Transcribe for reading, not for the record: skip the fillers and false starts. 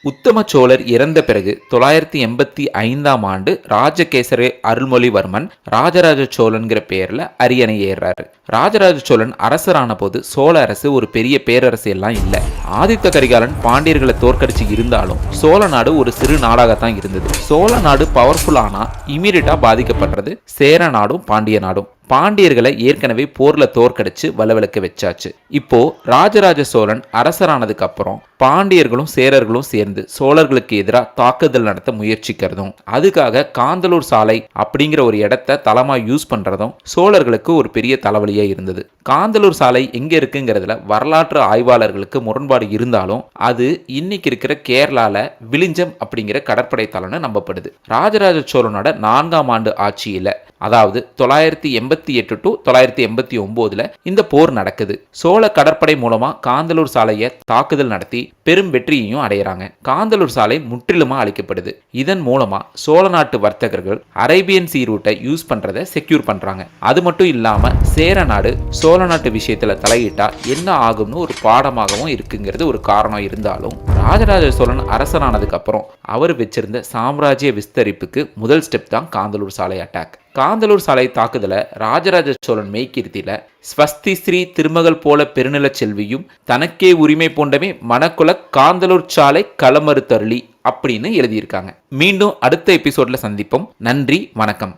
உத்தம சோழர் இறந்த பிறகு 985ஆம் ஆண்டு ராஜகேசரி அருள்மொழிவர்மன் ராஜராஜ சோழன்கிற பெயர்ல அரியணை ஏறாரு. ராஜராஜ சோழன் அரசரான போது சோழ அரசு ஒரு பெரிய பேரரசு எல்லாம் இல்ல. ஆதித்த கரிகாலன் பாண்டியர்களை தோற்கடிச்சு இருந்தாலும் சோழ நாடு ஒரு சிறு நாடாகத்தான் இருந்தது. சோழ நாடு பவர்ஃபுல் ஆனா இமீடியட்டா பாதிக்கப்படுறது சேர நாடும் பாண்டிய நாடும். பாண்டியர்களை ஏற்கனவே போர்ல தோற்கடிச்சு வளவளக்க வச்சாச்சு. இப்போ ராஜராஜ சோழன் அரசரானதுக்கு அப்புறம் பாண்டியர்களும் சேரர்களும் சேர்ந்து சோழர்களுக்கு எதிராக தாக்குதல் நடத்த முயற்சிக்கிறதும் அதுக்காக காந்தலூர் சாலை அப்படிங்கிற ஒரு இடத்தை தளமா யூஸ் பண்றதும் சோழர்களுக்கு ஒரு பெரிய தலைவலியா இருந்தது. காந்தலூர் சாலை எங்க இருக்குங்கிறதுல வரலாற்று ஆய்வாளர்களுக்கு முரண்பாடு இருந்தாலும் அது இன்னைக்கு இருக்கிற கேரளால விழிஞ்சம் அப்படிங்கிற கடற்படை தளம்னு நம்பப்படுது. ராஜராஜ சோழனோட 4ஆம் ஆண்டு ஆட்சியில, அதாவது 988 to 989 இந்த போர் நடக்குது. சோழ கடற்படை மூலமா காந்தலூர் சாலையை தாக்குதல் நடத்தி பெரும் வெற்றியையும் அடைகிறாங்க. காந்தலூர் சாலை முற்றிலுமா அழிக்கப்படுது. இதன் மூலமா சோழ நாட்டு வர்த்தகர்கள் அரேபியன் சீ ரூட்டை யூஸ் பண்றதை செக்யூர் பண்றாங்க. அது மட்டும் இல்லாம சேர நாடு சோழ நாட்டு விஷயத்துல தலையிட்டா என்ன ஆகும்னு ஒரு பாடமாகவும் இருக்குங்கிறது ஒரு காரணம் இருந்தாலும், ராஜராஜ சோழன் அரசனானதுக்கு அப்புறம் அவர் வச்சிருந்த சாம்ராஜ்ய விஸ்தரிப்புக்கு முதல் ஸ்டெப் தான் காந்தலூர் சாலை அட்டாக். காந்தலூர் சாலை தாக்குதல ராஜராஜ சோழன் மெய்கீர்த்தியில ஸ்வஸ்தி ஸ்ரீ திருமகள் போல பெருநில செல்வியும் தனக்கே உரிமை பூண்டமே மணக்குல காந்தலூர் சாலை களமறுத்தருளி அப்படின்னு எழுதியிருக்காங்க. மீண்டும் அடுத்த எபிசோட்ல சந்திப்போம். நன்றி, வணக்கம்.